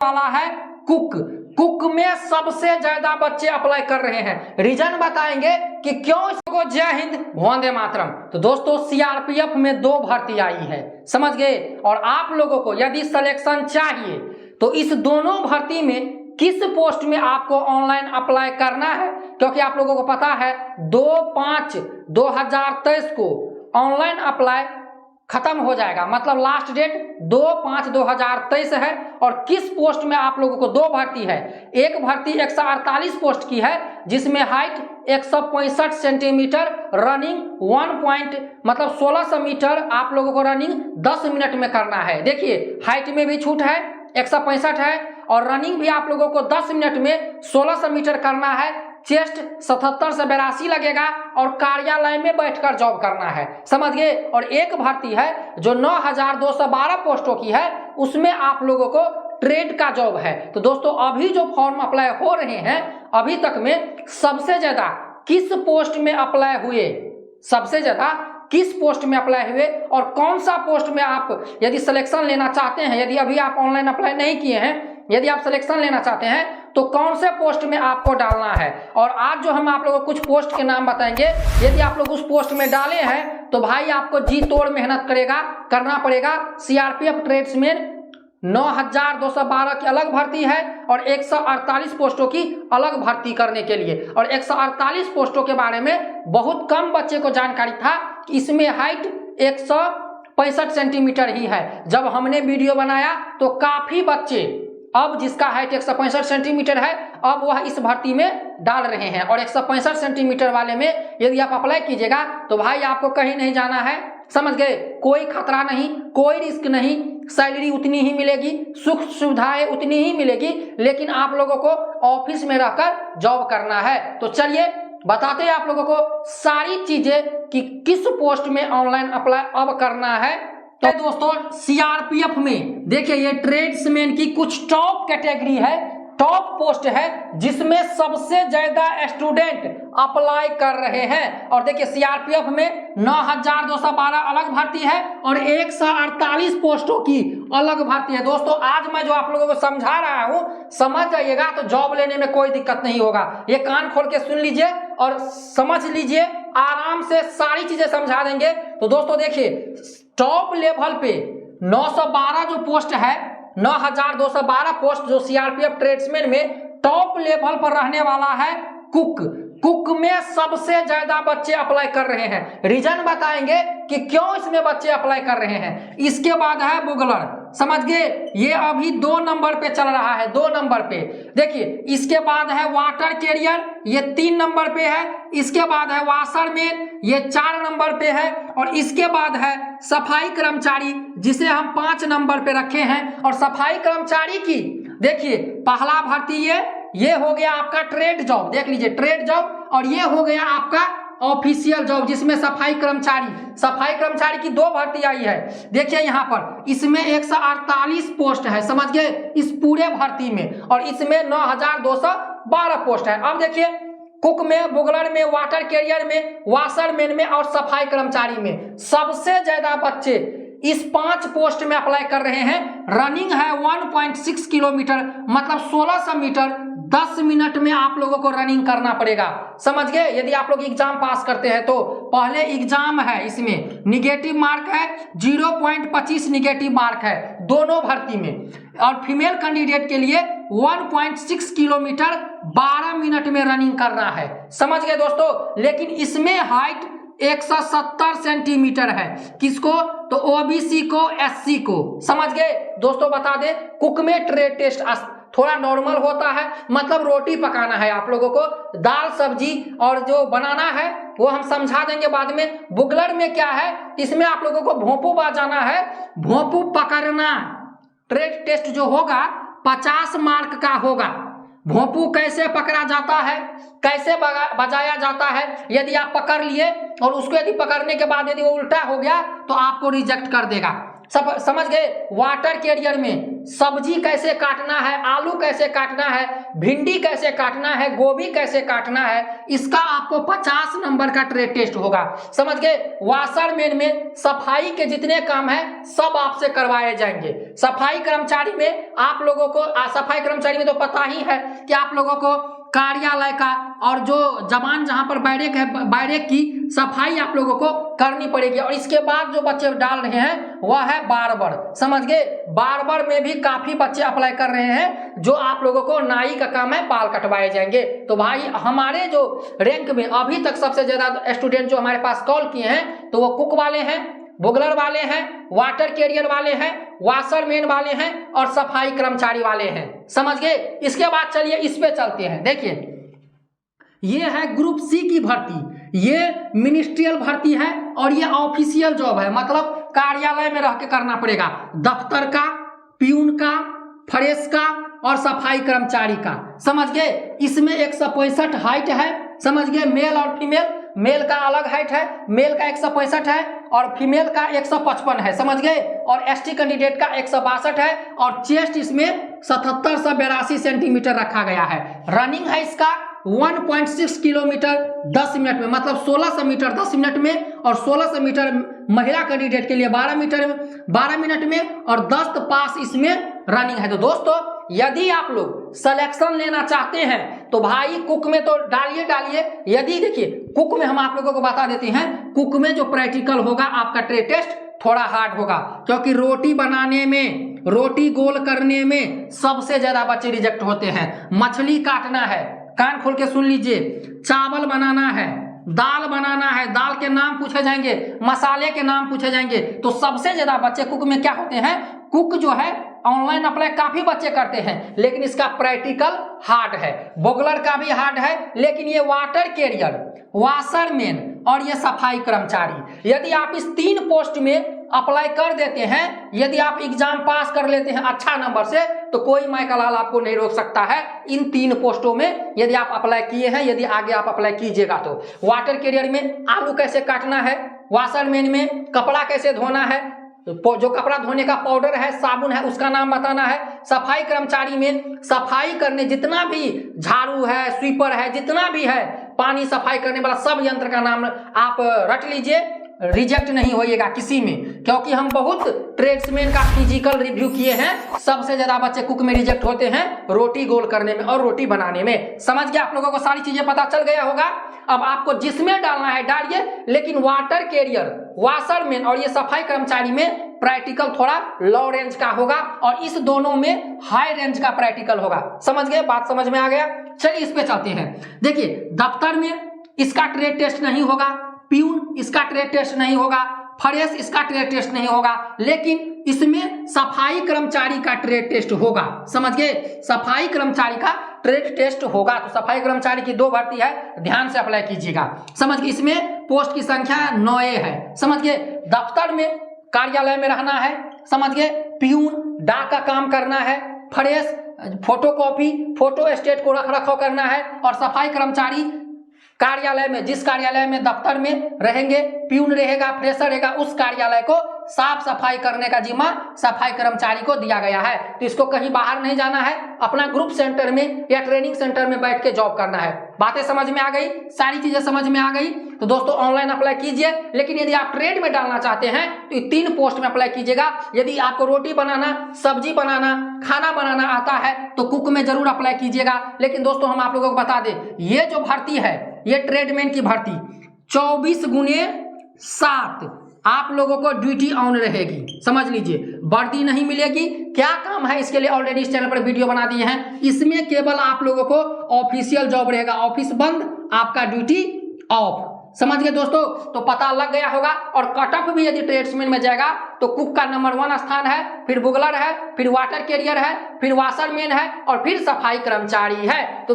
वाला है cook. Cook में सबसे ज्यादा बच्चे अप्लाई कर रहे हैं। रीजन बताएंगे कि क्यों इसको। जय हिंद, वंदे मातरम। तो दोस्तों सीआरपीएफ में 2 भर्ती आई है, समझ गए। और आप लोगों को यदि सिलेक्शन चाहिए तो इस दोनों भर्ती में किस पोस्ट में आपको ऑनलाइन अप्लाई करना है, क्योंकि आप लोगों को पता है 2/5/2023 को ऑनलाइन अप्लाई खत्म हो जाएगा, मतलब लास्ट डेट 2/5/2023 है। और किस पोस्ट में आप लोगों को 2 भर्ती है। एक भर्ती 148 पोस्ट की है जिसमें हाइट 165 सेंटीमीटर, रनिंग 1600 मीटर आप लोगों को रनिंग 10 मिनट में करना है। देखिए हाइट में भी छूट है, 165 है, और रनिंग भी आप लोगों को 10 मिनट में 1600 मीटर करना है। चेस्ट 77 से 82 लगेगा और कार्यालय में बैठकर जॉब करना है, समझ गए। और एक भर्ती है जो 9212 पोस्टों की है, उसमें आप लोगों को ट्रेड का जॉब है। तो दोस्तों अभी जो फॉर्म अप्लाई हो रहे हैं, अभी तक में सबसे ज्यादा किस पोस्ट में अप्लाई हुए, सबसे ज्यादा किस पोस्ट में अप्लाई हुए और कौन सा पोस्ट में आप यदि सिलेक्शन लेना चाहते हैं, यदि अभी आप ऑनलाइन अप्लाई नहीं किए हैं, यदि आप सिलेक्शन लेना चाहते हैं तो कौन से पोस्ट में आपको डालना है। और आज जो हम आप लोगों को कुछ पोस्ट के नाम बताएंगे, यदि आप लोग उस पोस्ट में डाले हैं तो भाई आपको जी तोड़ मेहनत करना पड़ेगा। सीआरपीएफ ट्रेड्समैन 9212 की अलग भर्ती है और 148 पोस्टों की अलग भर्ती करने के लिए। और 148 पोस्टों के बारे में बहुत कम बच्चे को जानकारी था कि इसमें हाइट 165 सेंटीमीटर ही है। जब हमने वीडियो बनाया तो काफी बच्चे, अब जिसका हाइट 165 सेंटीमीटर है, अब वह इस भर्ती में डाल रहे हैं। और 165 सेंटीमीटर वाले में यदि आप अप्लाई कीजिएगा तो भाई आपको कहीं नहीं जाना है, समझ गए। कोई खतरा नहीं, कोई रिस्क नहीं, सैलरी उतनी ही मिलेगी, सुख सुविधाएं उतनी ही मिलेगी, लेकिन आप लोगों को ऑफिस में रहकर जॉब करना है। तो चलिए बताते हैं आप लोगों को सारी चीजें कि किस पोस्ट में ऑनलाइन अप्लाई अब करना है। तो दोस्तों सीआरपीएफ में देखिए ये ट्रेड्समैन की कुछ टॉप कैटेगरी है, टॉप पोस्ट है जिसमें सबसे ज्यादा स्टूडेंट अप्लाई कर रहे हैं। और देखिए सीआरपीएफ में 9212 अलग भर्ती है और 148 पोस्टों की अलग भर्ती है। दोस्तों आज मैं जो आप लोगों को समझा रहा हूं, समझ जाइएगा तो जॉब लेने में कोई दिक्कत नहीं होगा। ये कान खोल के सुन लीजिए और समझ लीजिए, आराम से सारी चीजें समझा देंगे। तो दोस्तों देखिए टॉप लेवल पे 912 जो पोस्ट है, 9212 पोस्ट जो सीआरपीएफ ट्रेड्समैन में टॉप लेवल पर रहने वाला है कुक। कुक में सबसे ज्यादा बच्चे अप्लाई कर रहे हैं। रीजन बताएंगे कि क्यों इसमें बच्चे अप्लाई कर रहे हैं। इसके बाद है बुगलर, समझ गए, ये अभी 2 नंबर पे चल रहा है, 2 नंबर पे। देखिए इसके बाद है वाटर कैरियर, ये 3 नंबर पे है। इसके बाद है वाशरमैन, ये 4 नंबर पे है। और इसके बाद है सफाई कर्मचारी, जिसे हम 5 नंबर पे रखे हैं। और सफाई कर्मचारी की देखिए पहला भर्ती ये हो गया आपका ट्रेड जॉब, देख लीजिए ट्रेड जॉब। और ये हो गया आपका ऑफिशियल जॉब जिसमें सफाई कर्मचारी की 2 भर्ती आई है। देखिए यहाँ पर इसमें 148 पोस्ट है, समझ गए, इस पूरे भर्ती में। और इसमें 9212 पोस्ट है। अब देखिए कुक में, बुगलर में, वाटर कैरियर में, वाशरमैन में और सफाई कर्मचारी में सबसे ज्यादा बच्चे इस 5 पोस्ट में अप्लाई कर रहे हैं। रनिंग है 1.6 किलोमीटर, मतलब 1600 मीटर 10 मिनट में आप लोगों को रनिंग करना पड़ेगा, समझ गए। यदि आप लोग एग्जाम पास करते हैं तो पहले एग्जाम है, इसमें निगेटिव मार्क है, 0.25 निगेटिव मार्क है दोनों भर्ती में। और फीमेल कैंडिडेट के लिए 1.6 किलोमीटर 12 मिनट में रनिंग करना है, समझ गए दोस्तों। लेकिन इसमें हाइट 170 सेंटीमीटर है, किसको, तो ओबीसी को, एससी को, समझ गए दोस्तों। बता दे कुक में ट्रेड टेस्ट थोड़ा नॉर्मल होता है, मतलब रोटी पकाना है आप लोगों को, दाल सब्जी और जो बनाना है वो हम समझा देंगे बाद में। बुगलर में क्या है, इसमें आप लोगों को भोंपू बजाना है, भोंपू पकड़ना। ट्रेड टेस्ट जो होगा 50 मार्क का होगा। भोंपू कैसे पकड़ा जाता है, कैसे बजाया जाता है, यदि आप पकड़ लिए और उसको यदि पकड़ने के बाद यदि वो उल्टा हो गया तो आपको रिजेक्ट कर देगा, समझ गए। वाटर कैरियर में सब्जी कैसे काटना है, आलू कैसे काटना है, भिंडी कैसे काटना है, गोभी कैसे काटना है, इसका आपको 50 नंबर का ट्रेड टेस्ट होगा। समझ गए। वाशरमैन में सफाई के जितने काम है सब आपसे करवाए जाएंगे। सफाई कर्मचारी में आप लोगों को सफाई कर्मचारी में तो पता ही है कि आप लोगों को कार्यालय का और जो जवान जहां पर बैरेक है, बैरेक की सफाई आप लोगों को करनी पड़ेगी। और इसके बाद जो बच्चे डाल रहे हैं वह है बार्बर। समझ गए। बार्बर में भी काफी बच्चे अप्लाई कर रहे हैं, जो आप लोगों को नाई का काम है, बाल कटवाए जाएंगे। तो भाई हमारे जो रैंक में अभी तक सबसे ज्यादा स्टूडेंट जो हमारे पास कॉल किए हैं तो वो कुक वाले हैं, बुगलर वाले हैं, वाटर कैरियर वाले हैं, वाशरमैन वाले हैं और सफाई कर्मचारी वाले हैं। समझ गए। इसके बाद चलिए इस पे चलते हैं। देखिए ये है ग्रुप सी की भर्ती, ये मिनिस्ट्रियल भर्ती है और ये ऑफिशियल जॉब है, मतलब कार्यालय में रह के करना पड़ेगा। दफ्तर का, प्यून का, फ्रेश का और सफाई कर्मचारी का। समझ गए। इसमें 165 हाइट है। समझ गए। मेल और फीमेल, मेल का अलग हाइट है, मेल का 165 है और फीमेल का 155 है। समझ गए। और एसटी कैंडिडेट का 162 है और चेस्ट इसमें 77 से 82 सेंटीमीटर रखा गया है। रनिंग है इसका 1.6 किलोमीटर 10 मिनट में, मतलब 1600 मीटर 10 मिनट में और 1600 मीटर महिला कैंडिडेट के लिए 12 मिनट में और 10 पास इसमें रनिंग है। तो दोस्तों यदि आप लोग सिलेक्शन लेना चाहते हैं तो भाई कुक में तो डालिए। यदि देखिए कुक में हम आप लोगों को बता देते हैं, कुक में जो प्रैक्टिकल होगा आपका ट्रेड टेस्ट थोड़ा हार्ड होगा, क्योंकि रोटी बनाने में, रोटी गोल करने में सबसे ज्यादा बच्चे रिजेक्ट होते हैं। मछली काटना है, कान खोल के सुन लीजिए, चावल बनाना है, दाल बनाना है, दाल के नाम पूछे जाएंगे, मसाले के नाम पूछे जाएंगे। तो सबसे ज्यादा बच्चे कुक में क्या होते हैं, कुक जो है ऑनलाइन अप्लाई काफी बच्चे करते हैं, लेकिन इसका प्रैक्टिकल हार्ड है। बुगलर का भी हार्ड है, लेकिन ये वाटर कैरियर, वाशरमैन और ये सफाई कर्मचारी, यदि आप इस 3 पोस्ट में अप्लाई कर देते हैं, यदि आप एग्जाम पास कर लेते हैं अच्छा नंबर से, तो कोई माइकलाल आपको नहीं रोक सकता है। इन 3 पोस्टों में यदि आप अप्लाई किए हैं, यदि आगे आप अप्लाई कीजिएगा तो। वाटर कैरियर में आलू कैसे काटना है, वाशरमैन में कपड़ा कैसे धोना है, जो कपड़ा धोने का पाउडर है, साबुन है, उसका नाम बताना है। सफाई कर्मचारी में सफाई करने जितना भी झाड़ू है, स्वीपर है, जितना भी है पानी सफाई करने वाला सब यंत्र का नाम आप रट लीजिए, रिजेक्ट नहीं होइएगा किसी में, क्योंकि हम बहुत ट्रेड्समैन का फिजिकल रिव्यू किए हैं। सबसे ज्यादा बच्चे कुक में रिजेक्ट होते हैं रोटी गोल करने में और रोटी बनाने में। समझ गया। आप लोगों को सारी चीजें पता चल गया होगा। अब आपको जिसमें डालना है डालिए, लेकिन वाटर कैरियर, वाशरमैन और ये सफाई कर्मचारी में प्रैक्टिकल थोड़ा लो रेंज का होगा और इस दोनों में हाई रेंज का प्रैक्टिकल होगा। समझ गए। बात समझ में आ गया। चलिए इस पे चलते हैं। देखिए दफ्तर में इसका ट्रेड टेस्ट नहीं होगा, प्यून इसका ट्रेड टेस्ट नहीं होगा, फ्रेश इसका ट्रेड टेस्ट नहीं होगा, लेकिन इसमें सफाई कर्मचारी का ट्रेड टेस्ट होगा। समझ गए। सफाई कर्मचारी का ट्रेड टेस्ट होगा। तो सफाई कर्मचारी की 2 भर्ती है, ध्यान से अप्लाई कीजिएगा। समझ गए। इसमें पोस्ट की संख्या 9 है। समझ गए। दफ्तर में कार्यालय में रहना है। समझ गए। प्यून डाक का काम करना है, फ्रेश फोटोकॉपी, फोटो स्टेट को रख रखाव करना है और सफाई कर्मचारी कार्यालय में, जिस कार्यालय में दफ्तर में रहेंगे, प्यून रहेगा, फ्रेशर रहेगा, उस कार्यालय को साफ सफाई करने का जिम्मा सफाई कर्मचारी को दिया गया है। तो इसको कहीं बाहर नहीं जाना है, अपना ग्रुप सेंटर में या ट्रेनिंग सेंटर में बैठ के जॉब करना है। बातें समझ में आ गई, सारी चीजें समझ में आ गई। तो दोस्तों ऑनलाइन अप्लाई कीजिए, लेकिन यदि आप ट्रेड में डालना चाहते हैं तो ये 3 पोस्ट में अप्लाई कीजिएगा। यदि आपको रोटी बनाना, सब्जी बनाना, खाना बनाना आता है तो कुक में जरूर अप्लाई कीजिएगा। लेकिन दोस्तों हम आप लोगों को बता दें, ये जो भर्ती है ये ट्रेडमैन की भर्ती 24x7 आप लोगों को ड्यूटी ऑन रहेगी। समझ लीजिए, वर्दी नहीं मिलेगी। क्या काम है इसके लिए ऑलरेडी इस चैनल पर वीडियो बना दिए हैं। इसमें केवल आप लोगों को ऑफिशियल जॉब रहेगा, ऑफिस बंद, आपका ड्यूटी ऑफ। समझ गए दोस्तों। तो पता लग गया होगा। और कटअप भी यदि ट्रेड्समैन में जाएगा तो कुक का नंबर 1 स्थान है, फिर बुगलर है, फिर वाटर कैरियर है, फिर वाशरमैन है और फिर सफाई कर्मचारी है। तो